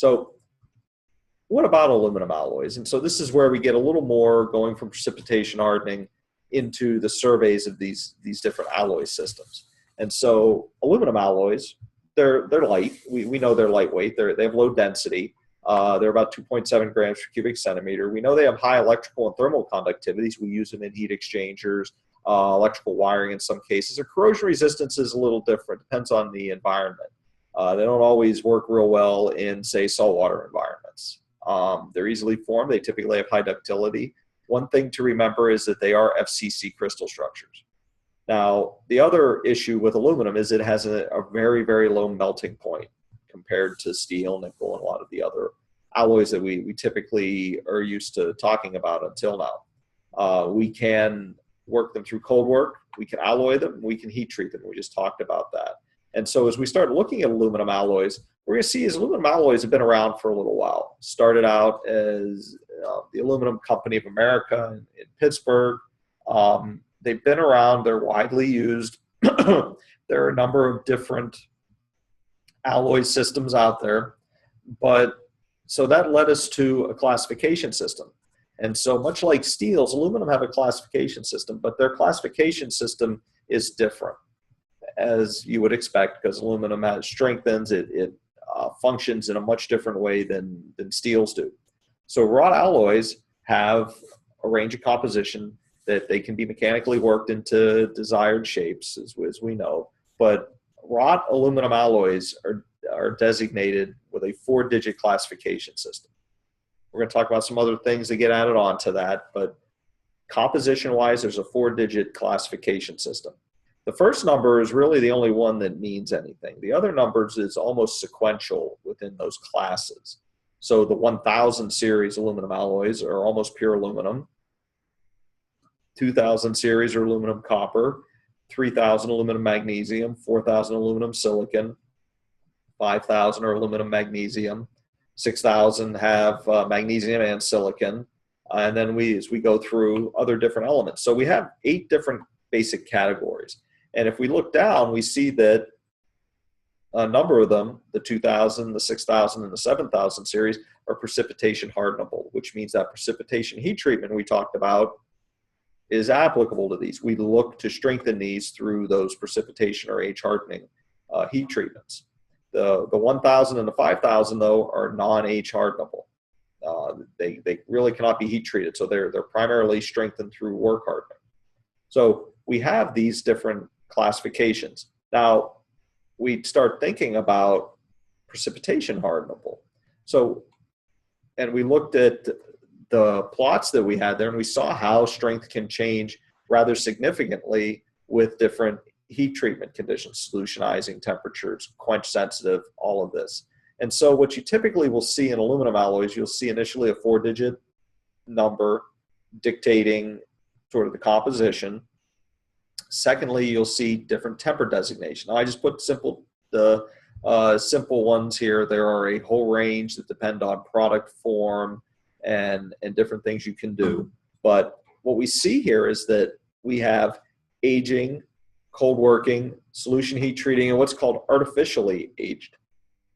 So what about aluminum alloys? And so this is where we get a little more going from precipitation hardening into the surveys of these different alloy systems. And so aluminum alloys, they're light. We know they're lightweight. They have low density. They're about 2.7 grams per cubic centimeter. We know they have high electrical and thermal conductivities. We use them in heat exchangers, electrical wiring in some cases. Their corrosion resistance is a little different. Depends on the environment. They don't always work real well in, say, saltwater environments. They're easily formed. They typically have high ductility. One thing to remember is that they are FCC crystal structures. Now, the other issue with aluminum is it has a very, very low melting point compared to steel, nickel, and a lot of the other alloys that we typically are used to talking about until now. We can work them through cold work. We can alloy them. We can heat treat them. We just talked about that. And so as we start looking at aluminum alloys, we're going to see is aluminum alloys have been around for a little while. Started out as the Aluminum Company of America in Pittsburgh. They've been around. They're widely used. There are a number of different alloy systems out there. But so that led us to a classification system. And so much like steels, aluminum have a classification system, but their classification system is different, as you would expect, because aluminum strengthens, it functions in a much different way than steels do. So wrought alloys have a range of composition that they can be mechanically worked into desired shapes, as we know. But wrought aluminum alloys are designated with a 4-digit classification system. We're going to talk about some other things that get added on to that, but composition-wise, there's a 4-digit classification system. The first number is really the only one that means anything. The other numbers is almost sequential within those classes. So the 1000 series aluminum alloys are almost pure aluminum. 2000 series are aluminum copper. 3000 aluminum magnesium. 4000 aluminum silicon. 5000 are aluminum magnesium. 6000 have magnesium and silicon. And then as we go through other different elements. So we have 8 different basic categories. And if we look down, we see that a number of them, the 2000, the 6000, and the 7000 series, are precipitation hardenable, which means that precipitation heat treatment we talked about is applicable to these. We look to strengthen these through those precipitation or age hardening heat treatments. The 1000 and the 5000, though, are non-age hardenable. They really cannot be heat treated, so they're primarily strengthened through work hardening. So we have these different classifications. Now, we start thinking about precipitation hardenable. So, and we looked at the plots that we had there, and we saw how strength can change rather significantly with different heat treatment conditions, solutionizing temperatures, quench sensitive, all of this. And so what you typically will see in aluminum alloys, you'll see initially a 4-digit number dictating sort of the composition. Secondly, you'll see different temper designation. Now, I just put simple ones here. There are a whole range that depend on product form and different things you can do. But what we see here is that we have aging, cold working, solution heat treating, and what's called artificially aged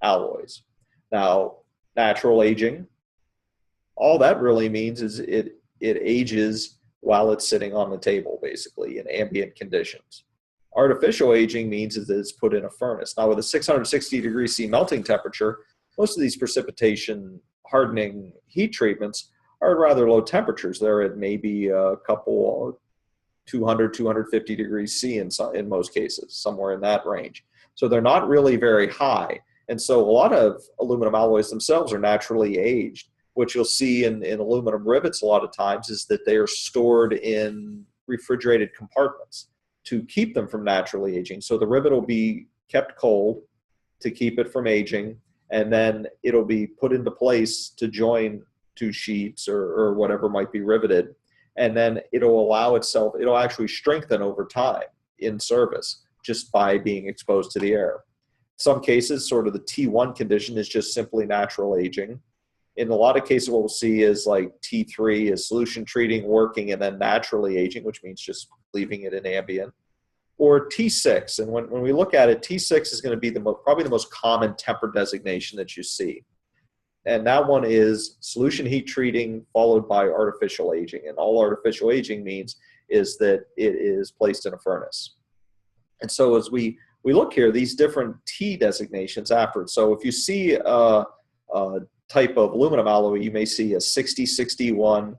alloys. Now, natural aging, all that really means is it ages while it's sitting on the table, basically, in ambient conditions. Artificial aging means that it's put in a furnace. Now, with a 660 degrees C melting temperature, most of these precipitation hardening heat treatments are at rather low temperatures. They're at maybe a couple 200, 250 degrees C in most cases, somewhere in that range. So they're not really very high. And so a lot of aluminum alloys themselves are naturally aged. What you'll see in aluminum rivets a lot of times is that they are stored in refrigerated compartments to keep them from naturally aging. So the rivet will be kept cold to keep it from aging, and then it'll be put into place to join 2 sheets or whatever might be riveted. And then it'll actually strengthen over time in service just by being exposed to the air. In some cases, sort of the T1 condition is just simply natural aging. In a lot of cases, what we'll see is like T3 is solution treating, working, and then naturally aging, which means just leaving it in ambient. Or T6, and when we look at it, T6 is going to be probably the most common temper designation that you see. And that one is solution heat treating followed by artificial aging. And all artificial aging means is that it is placed in a furnace. And so as we look here, these different T designations after it. So if you see a type of aluminum alloy, you may see a 6061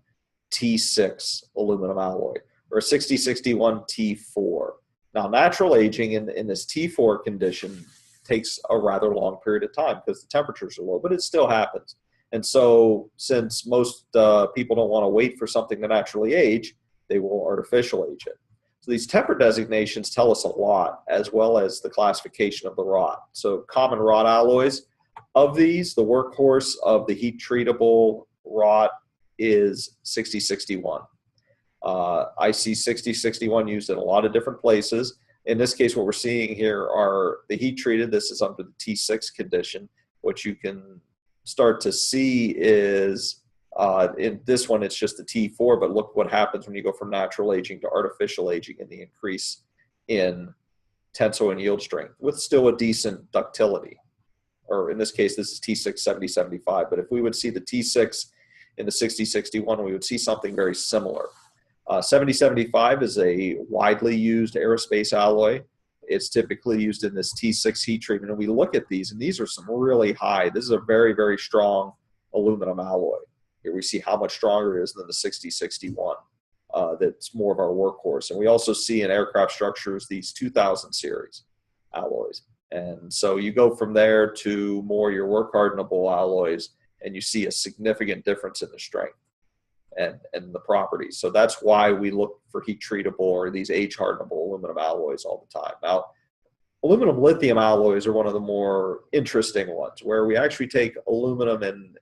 T6 aluminum alloy or a 6061 T4. Now, natural aging in this T4 condition takes a rather long period of time because the temperatures are low, but it still happens. And so since most people don't want to wait for something to naturally age, they will artificial age it. So these temper designations tell us a lot, as well as the classification of the wrought. So common wrought alloys, of these, the workhorse of the heat treatable wrought is 6061. I see 6061 used in a lot of different places. In this case, what we're seeing here are the heat treated. This is under the T6 condition. What you can start to see is in this one, it's just the T4, but look what happens when you go from natural aging to artificial aging and the increase in tensile and yield strength with still a decent ductility. Or in this case, this is T6 7075. But if we would see the T6 in the 6061, we would see something very similar. 7075 is a widely used aerospace alloy. It's typically used in this T6 heat treatment. And we look at these, and these are some really high. This is a very, very strong aluminum alloy. Here we see how much stronger it is than the 6061. That's more of our workhorse. And we also see in aircraft structures these 2000 series alloys. And so you go from there to more your work hardenable alloys, and you see a significant difference in the strength and the properties. So that's why we look for heat treatable or these age hardenable aluminum alloys all the time. Now, aluminum lithium alloys are one of the more interesting ones, where we actually take aluminum and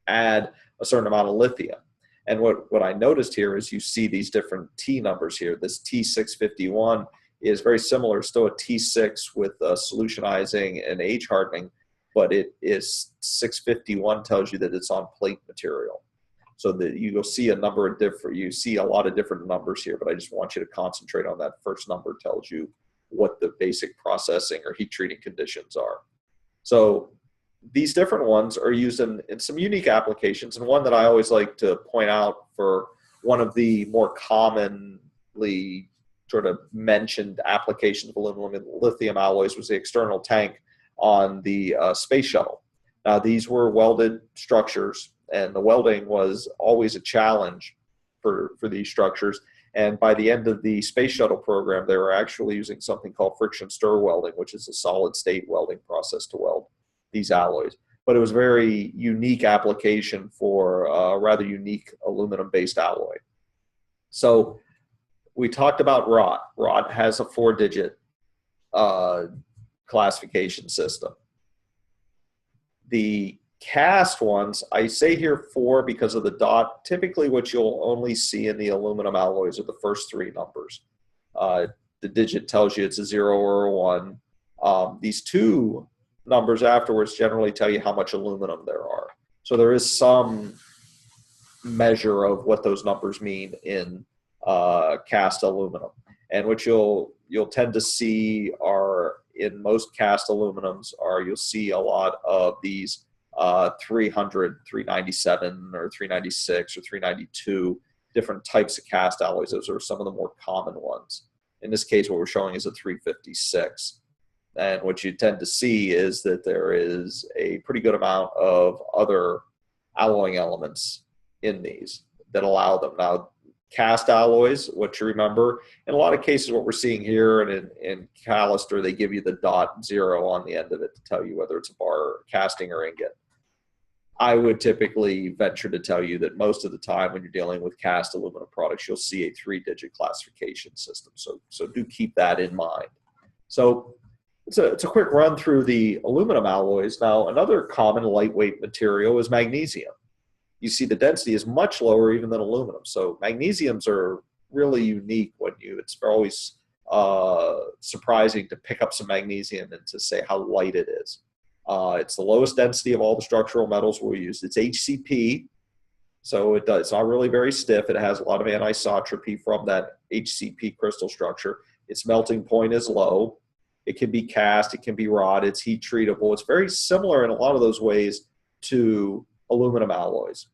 add a certain amount of lithium. And what I noticed here is you see these different T numbers here. This T651 is very similar, still a T6 with solutionizing and age hardening, but it is 651 tells you that it's on plate material. So that you will see a number of you see a lot of different numbers here, but I just want you to concentrate on that first number. Tells you what the basic processing or heat treating conditions are. So these different ones are used in some unique applications, and one that I always like to point out for one of the more commonly sort of mentioned applications of aluminum and lithium alloys was the external tank on the space shuttle. Now, these were welded structures, and the welding was always a challenge for these structures. And by the end of the space shuttle program, they were actually using something called friction stir welding, which is a solid state welding process to weld these alloys. But it was a very unique application for a rather unique aluminum-based alloy. So we talked about wrought. Wrought has a 4-digit classification system. The cast ones, I say here 4 because of the dot. Typically what you'll only see in the aluminum alloys are the first 3 numbers. The digit tells you it's a 0 or a 1. These 2 numbers afterwards generally tell you how much aluminum there are. So there is some measure of what those numbers mean in cast aluminum. And what you'll tend to see are in most cast aluminums you'll see a lot of these 300, 397 or 396 or 392 different types of cast alloys. Those are some of the more common ones. In this case, what we're showing is a 356. And what you tend to see is that there is a pretty good amount of other alloying elements in these that allow them. Now, cast alloys, what you remember, in a lot of cases what we're seeing here and in Callister, they give you the .0 on the end of it to tell you whether it's a bar casting or ingot. I would typically venture to tell you that most of the time when you're dealing with cast aluminum products, you'll see a 3-digit classification system. So do keep that in mind. So it's a quick run through the aluminum alloys. Now, another common lightweight material is magnesium. You see the density is much lower even than aluminum. So magnesiums are really unique it's always surprising to pick up some magnesium and to say how light it is. It's the lowest density of all the structural metals we use. It's HCP, so it's not really very stiff. It has a lot of anisotropy from that HCP crystal structure. Its melting point is low. It can be cast, it can be wrought, it's heat treatable. It's very similar in a lot of those ways to aluminum alloys.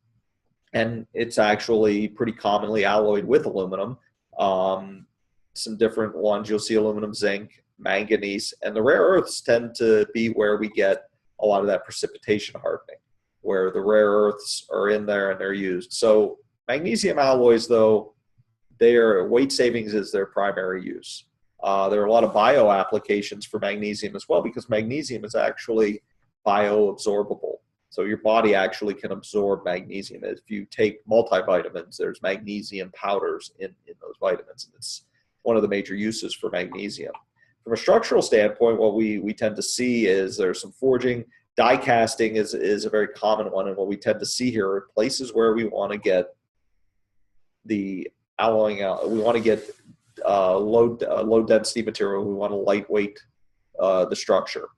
And it's actually pretty commonly alloyed with aluminum. Some different ones, you'll see aluminum, zinc, manganese, and the rare earths tend to be where we get a lot of that precipitation hardening, where the rare earths are in there and they're used. So magnesium alloys, though, their weight savings is their primary use. There are a lot of bio applications for magnesium as well, because magnesium is actually bioabsorbable. So your body actually can absorb magnesium. If you take multivitamins, there's magnesium powders in those vitamins. And it's one of the major uses for magnesium. From a structural standpoint, what we tend to see is there's some forging. Die casting is a very common one, and what we tend to see here are places where we want to get the alloying out. We want to get low density material. We want to lightweight the structure.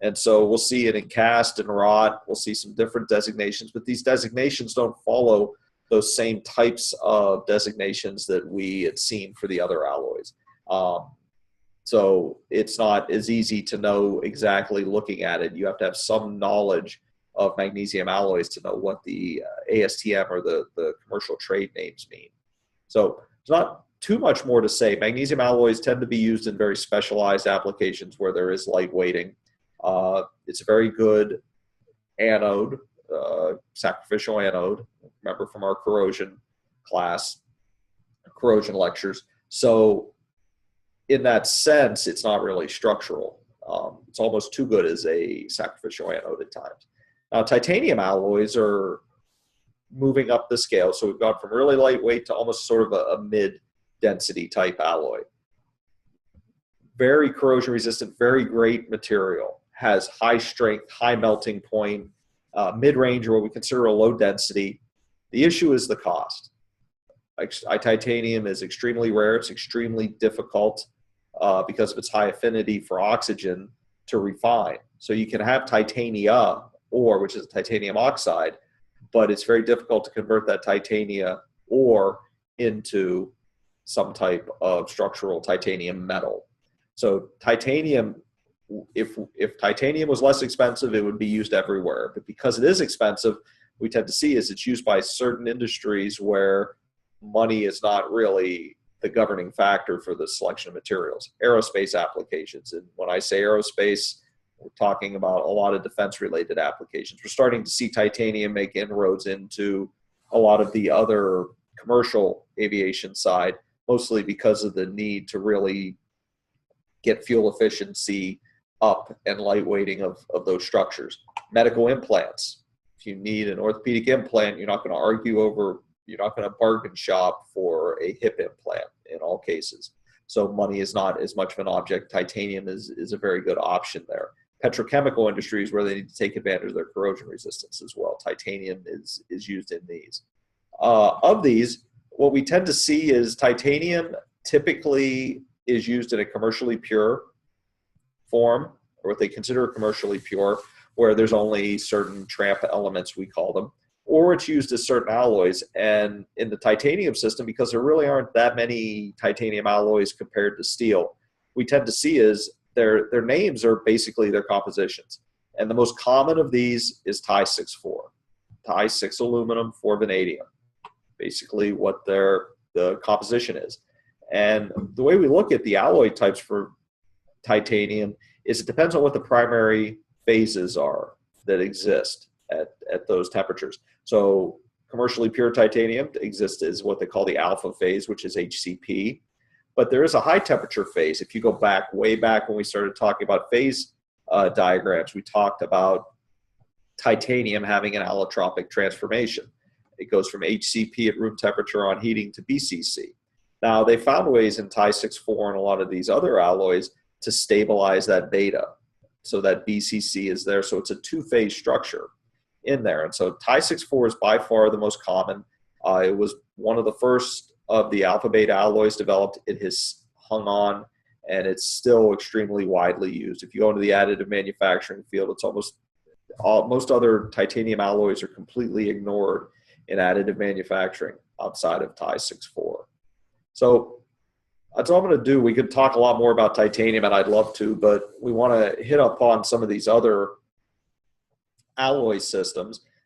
And so we'll see it in cast and wrought. We'll see some different designations, but these designations don't follow those same types of designations that we had seen for the other alloys. So it's not as easy to know exactly looking at it. You have to have some knowledge of magnesium alloys to know what the ASTM or the commercial trade names mean. So it's not too much more to say. Magnesium alloys tend to be used in very specialized applications where there is light weighting. It's a very good anode, sacrificial anode. Remember from our corrosion class, corrosion lectures. So in that sense, it's not really structural. It's almost too good as a sacrificial anode at times. Now, titanium alloys are moving up the scale. So we've gone from really lightweight to almost sort of a mid-density type alloy. Very corrosion resistant, very great material. Has high strength, high melting point, mid-range, or what we consider a low density. The issue is the cost. Titanium is extremely rare. It's extremely difficult because of its high affinity for oxygen to refine. So you can have titania ore, which is titanium oxide, but it's very difficult to convert that titania ore into some type of structural titanium metal. So titanium, if titanium was less expensive, it would be used everywhere. But because it is expensive, we tend to see is it's used by certain industries where money is not really the governing factor for the selection of materials. Aerospace applications. And when I say aerospace, we're talking about a lot of defense-related applications. We're starting to see titanium make inroads into a lot of the other commercial aviation side, mostly because of the need to really get fuel efficiency up and lightweighting of those structures. Medical implants. If you need an orthopedic implant, you're not going to argue over, you're not going to bargain shop for a hip implant in all cases. So money is not as much of an object. Titanium is a very good option there. Petrochemical industries where they need to take advantage of their corrosion resistance as well. Titanium is used in these. Of these, what we tend to see is titanium typically is used in a commercially pure form, or what they consider commercially pure, where there's only certain tramp elements, we call them, or it's used as certain alloys. And in the titanium system, because there really aren't that many titanium alloys compared to steel, we tend to see is their names are basically their compositions. And the most common of these is Ti-6-4. Ti-6 aluminum, 4 vanadium, basically what the composition is. And the way we look at the alloy types for titanium is it depends on what the primary phases are that exist at those temperatures. So commercially pure titanium exists as what they call the alpha phase, which is HCP. But there is a high temperature phase. If you go back, way back when we started talking about phase diagrams, we talked about titanium having an allotropic transformation. It goes from HCP at room temperature on heating to BCC. Now, they found ways in Ti-6-4 and a lot of these other alloys to stabilize that beta so that BCC is there. So it's a two-phase structure in there. And so Ti-6-4 is by far the most common. It was one of the first of the alpha-beta alloys developed. It has hung on, and it's still extremely widely used. If you go into the additive manufacturing field, it's most other titanium alloys are completely ignored in additive manufacturing outside of Ti-6-4. So that's all I'm going to do. We could talk a lot more about titanium, and I'd love to, but we want to hit upon some of these other alloy systems